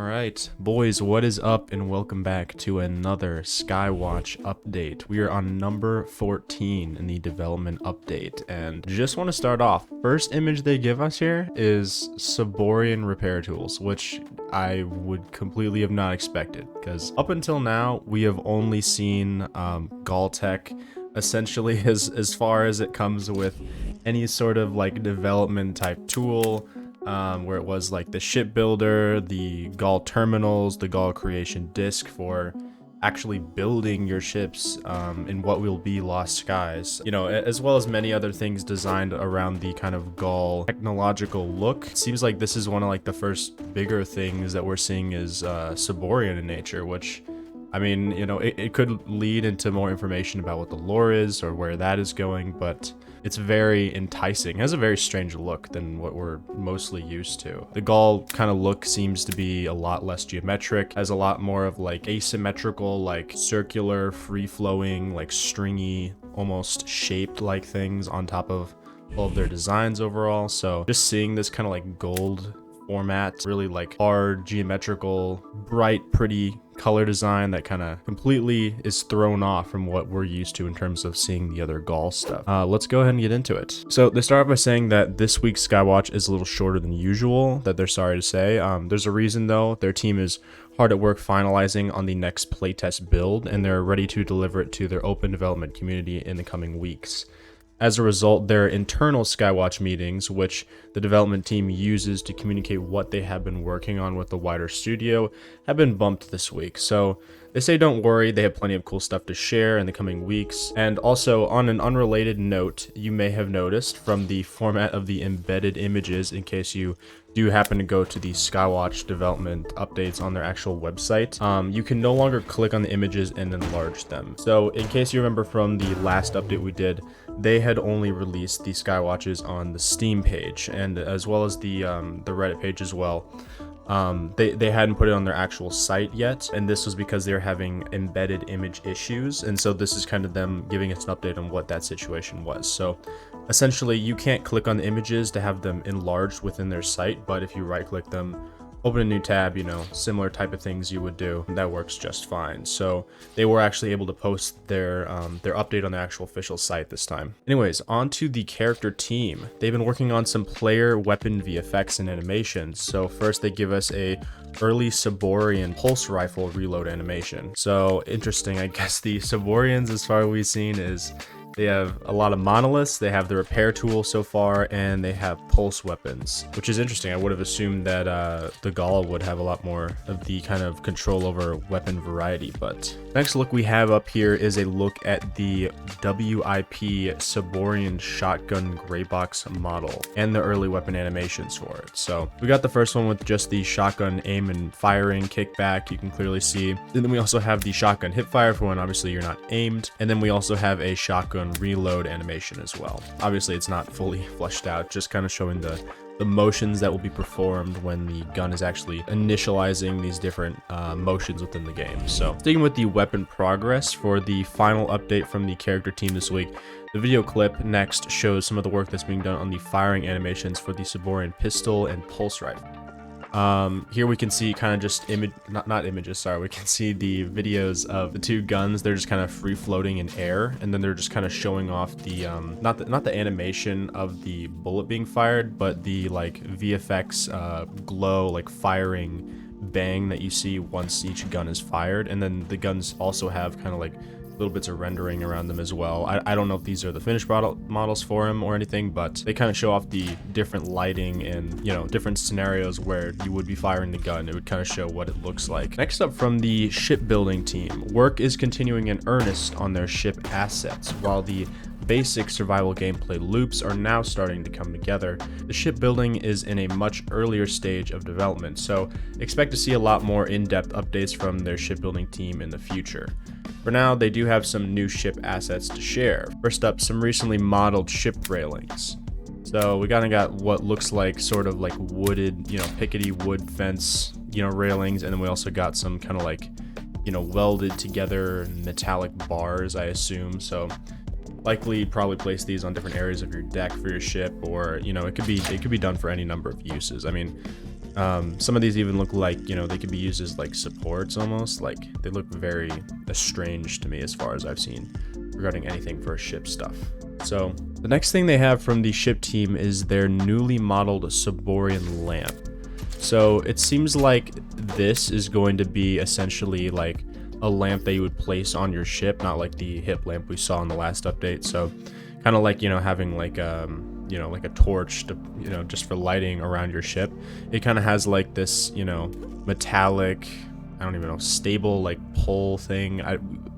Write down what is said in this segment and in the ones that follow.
Alright, boys, what is up, and welcome back to another Skywatch update. We are on number 14 in the development update, and just want to start off. First image they give us here is Saborian repair tools, which I would completely have not expected, because up until now, we have only seen Galtech, essentially as far as it comes with any sort of like development type tool. Where it was like the shipbuilder, the Gaul terminals, the Gaul creation disk for actually building your ships in what will be Lost Skies, you know, as well as many other things designed around the kind of Gaul technological look. It seems like this is one of like the first bigger things that we're seeing is Saborian in nature, which, I mean, you know, it could lead into more information about what the lore is or where that is going, but it's very enticing. It has a very strange look than what we're mostly used to. The Gaul kind of look seems to be a lot less geometric, has a lot more of like asymmetrical, like circular, free-flowing, like stringy, almost shaped like things on top of all of their designs overall. So just seeing this kind of like gold format, really like hard, geometrical, bright, pretty color design that kind of completely is thrown off from what we're used to in terms of seeing the other Gaul stuff. Let's go ahead and get into it. So they start off by saying that this week's Skywatch is a little shorter than usual, that they're sorry to say. There's a reason though. Their team is hard at work finalizing on the next playtest build, and they're ready to deliver it to their open development community in the coming weeks. As a result, their internal Skywatch meetings, which the development team uses to communicate what they have been working on with the wider studio, have been bumped this week. So they say don't worry, they have plenty of cool stuff to share in the coming weeks. And also, on an unrelated note, you may have noticed from the format of the embedded images, in case you do happen to go to the Skywatch development updates on their actual website, you can no longer click on the images and enlarge them. So in case you remember from the last update we did, they had only released the Skywatches on the Steam page, and as well as the Reddit page as well. They hadn't put it on their actual site yet, and this was because they're having embedded image issues, and so this is kind of them giving us an update on what that situation was. So essentially, you can't click on the images to have them enlarged within their site, but if you right click them, open a new tab, you know, similar type of things you would do, that works just fine. So they were actually able to post their update on the actual official site this time. Anyways, on to the character team. They've been working on some player weapon VFX and animations. So first they give us a early Saborian pulse rifle reload animation. So interesting, I guess the Saborians, as far as we've seen, is they have a lot of monoliths, they have the repair tool so far, and they have pulse weapons, which is interesting. I would have assumed that the Gaul would have a lot more of the kind of control over weapon variety, but next look we have up here is a look at the WIP Saborian shotgun gray box model and the early weapon animations for it. So we got the first one with just the shotgun aim and firing kickback, you can clearly see. And then we also have the shotgun hip fire for when obviously you're not aimed. And then we also have a shotgun reload animation as well. Obviously it's not fully fleshed out, just kind of showing the motions that will be performed when the gun is actually initializing these different motions within the game. So sticking with the weapon progress for the final update from the character team this week, the video clip next shows some of the work that's being done on the firing animations for the Saborian pistol and pulse rifle. Here we can see kind of just not images, sorry, we can see the videos of the two guns. They're just kind of free floating in air, and then they're just kind of showing off the not the animation of the bullet being fired, but the like VFX glow, like firing bang that you see once each gun is fired. And then the guns also have kind of like little bits of rendering around them as well. I don't know if these are the finished models for him or anything, but they kind of show off the different lighting and, you know, different scenarios where you would be firing the gun. It would kind of show what it looks like. Next up from the shipbuilding team, work is continuing in earnest on their ship assets, while the basic survival gameplay loops are now starting to come together. The shipbuilding is in a much earlier stage of development, so expect to see a lot more in-depth updates from their shipbuilding team in the future. For now, they do have some new ship assets to share. First up, some recently modeled ship railings. So we kind of got what looks like sort of like wooded, you know, pickety wood fence, you know, railings, and then we also got some kind of like, you know, welded together metallic bars, I assume. So likely probably place these on different areas of your deck for your ship, or, you know, it could be done for any number of uses. I mean, Some of these even look like, you know, they could be used as like supports almost. Like they look very estranged to me as far as I've seen regarding anything for ship stuff. So the next thing they have from the ship team is their newly modeled Soborian lamp. So it seems like this is going to be essentially like a lamp that you would place on your ship, not like the hip lamp we saw in the last update. So kind of like, you know, having like you know, like a torch to, you know, just for lighting around your ship. It kind of has like this, you know, metallic, I don't even know, stable like pole thing.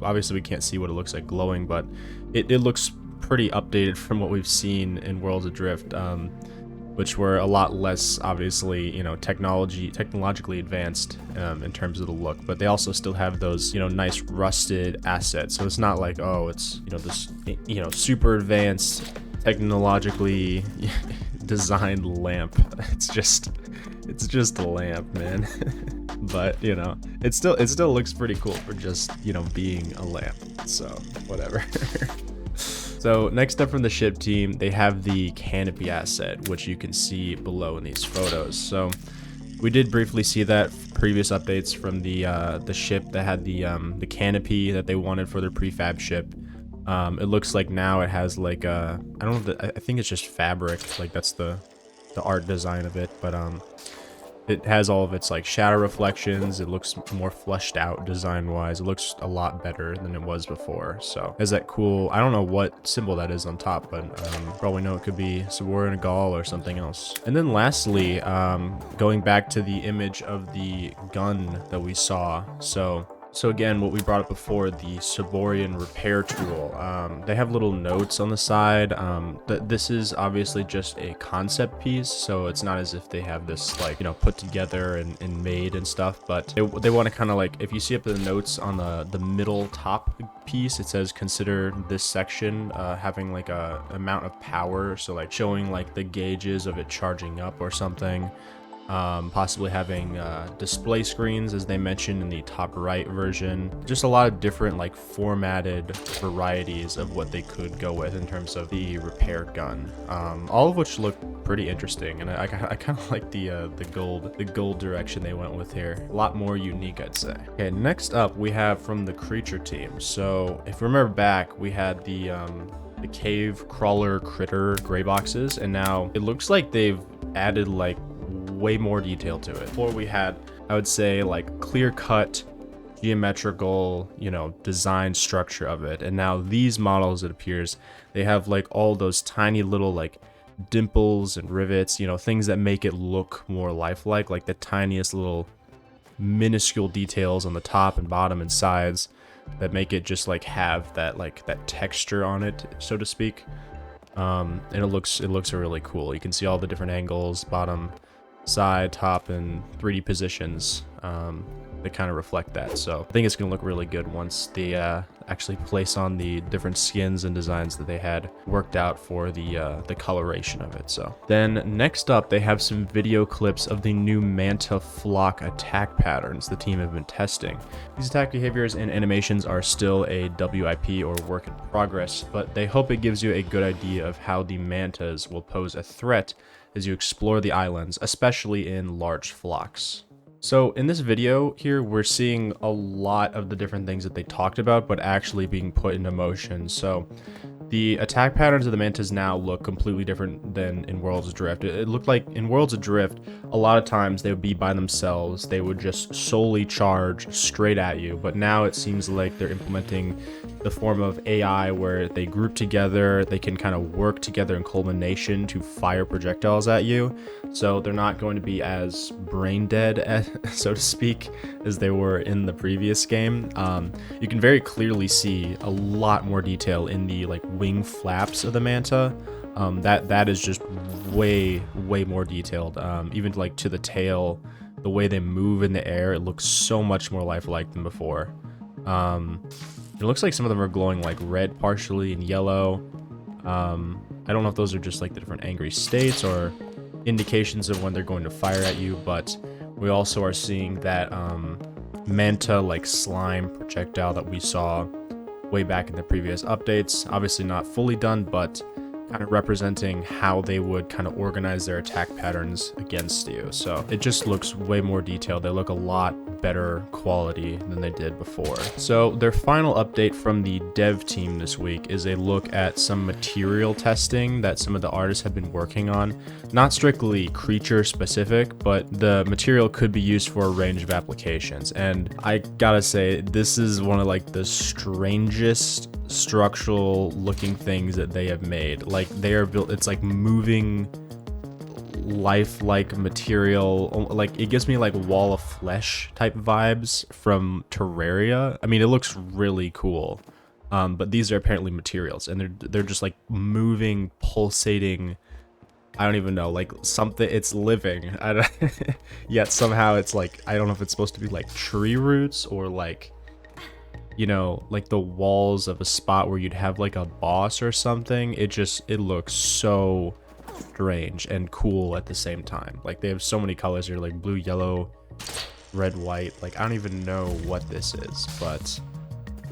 Obviously we can't see what it looks like glowing, but it looks pretty updated from what we've seen in Worlds Adrift, which were a lot less, obviously, you know, technologically advanced in terms of the look, but they also still have those, you know, nice rusted assets. So it's not like, oh, it's, you know, this, you know, super advanced technologically designed lamp. It's just a lamp, man. But, you know, it still looks pretty cool for just, you know, being a lamp. So whatever. So next up from the ship team, they have the canopy asset, which you can see below in these photos. So we did briefly see that previous updates from the ship that had the canopy that they wanted for their prefab ship. It looks like now it has like I don't know, I think it's just fabric, like that's the art design of it, but it has all of its like shadow reflections. It looks more fleshed out design wise. It looks a lot better than it was before. So has that cool, I don't know what symbol that is on top, but probably know it could be Soborian Gaul or something else. And then lastly, going back to the image of the gun that we saw. So again, what we brought up before, the Soborian repair tool, they have little notes on the side. This is obviously just a concept piece, so it's not as if they have this like, you know, put together and made and stuff, but they want to kind of like, if you see up the notes on the middle top piece, it says consider this section having like a amount of power, so like showing like the gauges of it charging up or something. Possibly having display screens, as they mentioned in the top right version. Just a lot of different like formatted varieties of what they could go with in terms of the repair gun, all of which look pretty interesting, and I kind of like the gold direction they went with here. A lot more unique, I'd say. Okay, next up we have from the creature team. So if you remember back, we had the cave crawler critter gray boxes, and now it looks like they've added like way more detail to it. Before we had, I would say, like clear-cut geometrical, you know, design structure of it, and now these models, it appears, they have like all those tiny little like dimples and rivets, you know, things that make it look more lifelike, like the tiniest little minuscule details on the top and bottom and sides that make it just like have that like that texture on it, so to speak. And it looks really cool. You can see all the different angles, bottom, side, top, and 3D positions that kind of reflect that. So I think it's gonna look really good once they actually place on the different skins and designs that they had worked out for the coloration of it. So then next up, they have some video clips of the new Manta flock attack patterns the team have been testing. These attack behaviors and animations are still a WIP or work in progress, but they hope it gives you a good idea of how the mantas will pose a threat as you explore the islands, especially in large flocks. So in this video here, we're seeing a lot of the different things that they talked about, but actually being put into motion. So the attack patterns of the mantas now look completely different than in Worlds Adrift. It looked like in Worlds Adrift, a lot of times they would be by themselves. They would just solely charge straight at you. But now it seems like they're implementing the form of AI where they group together, they can kind of work together in culmination to fire projectiles at you. So they're not going to be as brain dead, so to speak, as they were in the previous game. You can very clearly see a lot more detail in the like wing flaps of the manta. That is just way more detailed. Even like to the tail, the way they move in the air, it looks so much more lifelike than before. It looks like some of them are glowing like red partially and yellow. I don't know if those are just like the different angry states or indications of when they're going to fire at you, but we also are seeing that manta like slime projectile that we saw way back in the previous updates. Obviously not fully done, but kind of representing how they would kind of organize their attack patterns against you. So it just looks way more detailed. They look a lot better quality than they did before. So their final update from the dev team this week is a look at some material testing that some of the artists have been working on. Not strictly creature specific, but the material could be used for a range of applications. And I gotta say, this is one of like the strangest structural looking things that they have made. Like they are built, it's like moving lifelike material. Like it gives me like Wall of Flesh type vibes from Terraria. I mean, it looks really cool. But these are apparently materials, and they're just like moving, pulsating. I don't even know, like something. It's living. I don't. Yet somehow it's like, I don't know if it's supposed to be like tree roots or like, you know, like the walls of a spot where you'd have like a boss or something. It looks so strange and cool at the same time. Like they have so many colors here, like blue, yellow, red, white. Like I don't even know what this is, but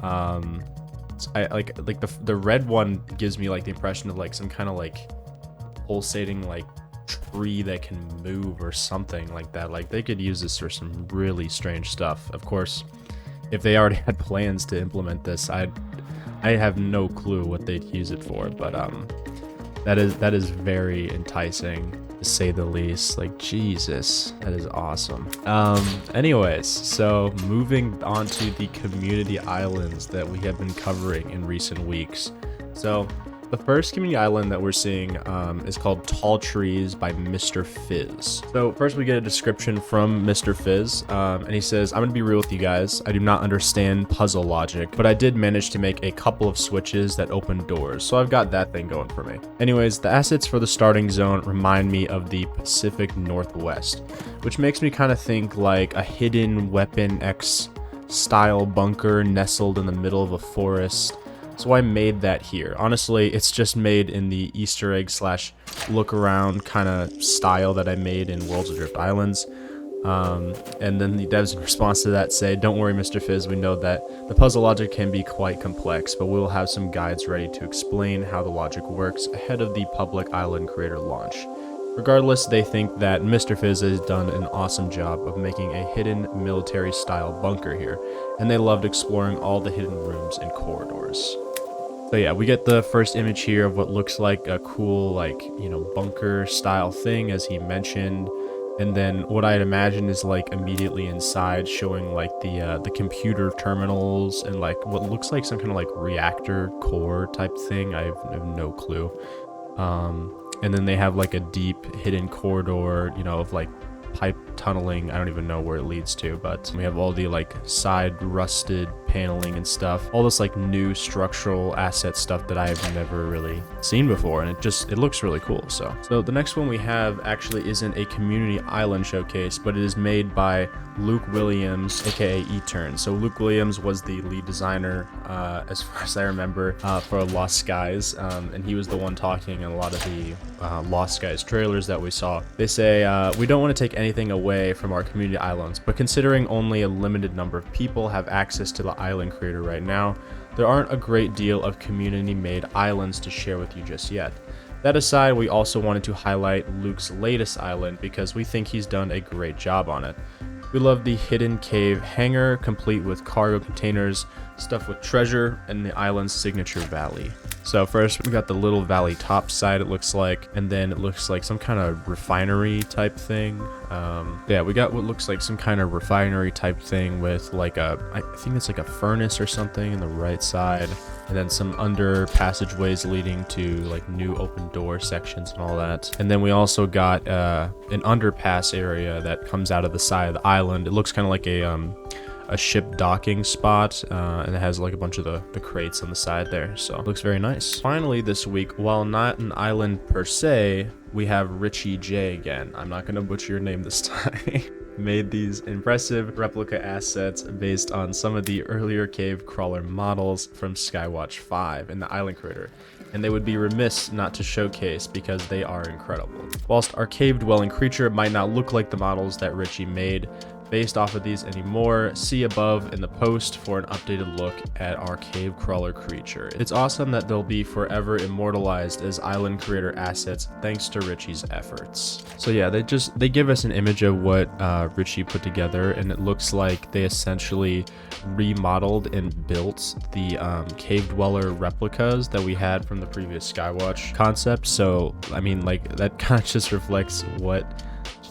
I like the red one gives me like the impression of like some kind of like pulsating like tree that can move or something like that. Like they could use this for some really strange stuff. Of course, if they already had plans to implement this, I have no clue what they'd use it for, but that is very enticing to say the least. Like Jesus, that is awesome. Anyways, so moving on to the community islands that we have been covering in recent weeks. So the first community island that we're seeing is called Tall Trees by Mr. Fizz. So first we get a description from Mr. Fizz, and he says, I'm gonna be real with you guys. I do not understand puzzle logic, but I did manage to make a couple of switches that open doors. So I've got that thing going for me. Anyways, the assets for the starting zone remind me of the Pacific Northwest, which makes me kind of think like a hidden Weapon X style bunker nestled in the middle of a forest. So I made that here. Honestly, it's just made in the Easter egg slash look around kind of style that I made in Worlds Adrift Islands. And then the devs in response to that say, don't worry, Mr. Fizz, we know that the puzzle logic can be quite complex, but we'll have some guides ready to explain how the logic works ahead of the public island creator launch. Regardless, they think that Mr. Fizz has done an awesome job of making a hidden military-style bunker here, and they loved exploring all the hidden rooms and corridors. So yeah, we get the first image here of what looks like a cool, like, you know, bunker-style thing, as he mentioned, and then what I'd imagine is like immediately inside showing like the computer terminals and like what looks like some kind of like reactor core type thing. I have no clue. And then they have like a deep hidden corridor, you know, of like pipe tunneling. I don't even know where it leads to, but we have all the like side rusted paneling and stuff, all this like new structural asset stuff that I've never really seen before, and it looks really cool. So the next one we have actually isn't a community island showcase, but it is made by Luke Williams, aka Etern. So Luke Williams was the lead designer, as far as I remember, for Lost Skies, and he was the one talking in a lot of the Lost Skies trailers that we saw. They say, we don't want to take anything away from our community islands, but considering only a limited number of people have access to the island creator right now, there aren't a great deal of community-made islands to share with you just yet. That aside, we also wanted to highlight Luke's latest island because we think he's done a great job on it. We love the hidden cave hangar, complete with cargo containers, stuffed with treasure, and the island's signature valley. So first we got the little valley top side, it looks like, and then it looks like some kind of refinery type thing. Yeah, we got what looks like some kind of refinery type thing with like I think it's like a furnace or something in the right side, and then some under passageways leading to like new open door sections and all that. And then we also got an underpass area that comes out of the side of the island. It looks kind of like a ship docking spot, and it has like a bunch of the crates on the side there, so it looks very nice. Finally this week, while not an island per se, we have Richie J again. I'm not gonna butcher your name this time. Made these impressive replica assets based on some of the earlier cave crawler models from Skywatch 5 in the island creator, and they would be remiss not to showcase because they are incredible. Whilst our cave dwelling creature might not look like the models that Richie made, based off of these anymore, see above in the post for an updated look at our cave crawler creature. It's awesome that they'll be forever immortalized as island creator assets thanks to Richie's efforts. So yeah, they give us an image of what Richie put together, and it looks like they essentially remodeled and built the cave dweller replicas that we had from the previous Skywatch concept. So I mean, like, that kind of just reflects what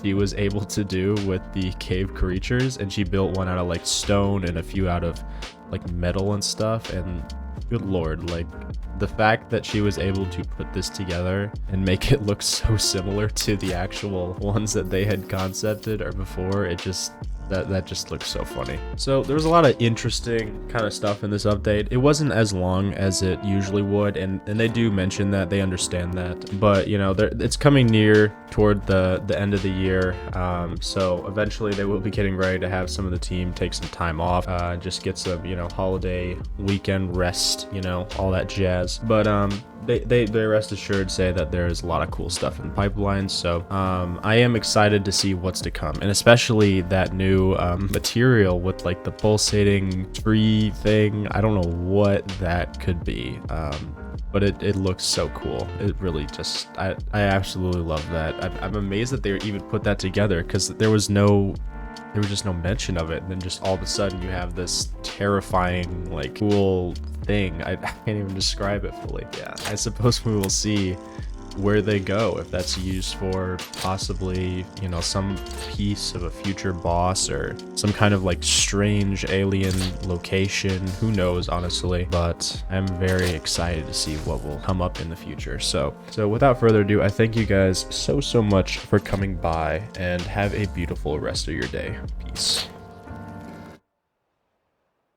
she was able to do with the cave creatures, and she built one out of like stone and a few out of like metal and stuff. And good lord, like, the fact that she was able to put this together and make it look so similar to the actual ones that they had concepted or before, it just that just looks so funny. So there was a lot of interesting kind of stuff in this update. It wasn't as long as it usually would, and they do mention that, they understand that, but you know, it's coming near toward the end of the year, so eventually they will be getting ready to have some of the team take some time off, just get some, you know, holiday weekend rest, you know, all that jazz. But they rest assured say that there's a lot of cool stuff in the pipeline. So I am excited to see what's to come, and especially that new material with like the pulsating tree thing. I don't know what that could be, but it looks so cool. It really just, I absolutely love that. I'm amazed that they even put that together, because there was just no mention of it, and then just all of a sudden you have this terrifying, like, cool thing. I can't even describe it fully. Yeah, I suppose we will see where they go, if that's used for possibly, you know, some piece of a future boss or some kind of like strange alien location. Who knows, honestly, but I'm very excited to see what will come up in the future. So without further ado, I thank you guys so much for coming by, and have a beautiful rest of your day. Peace.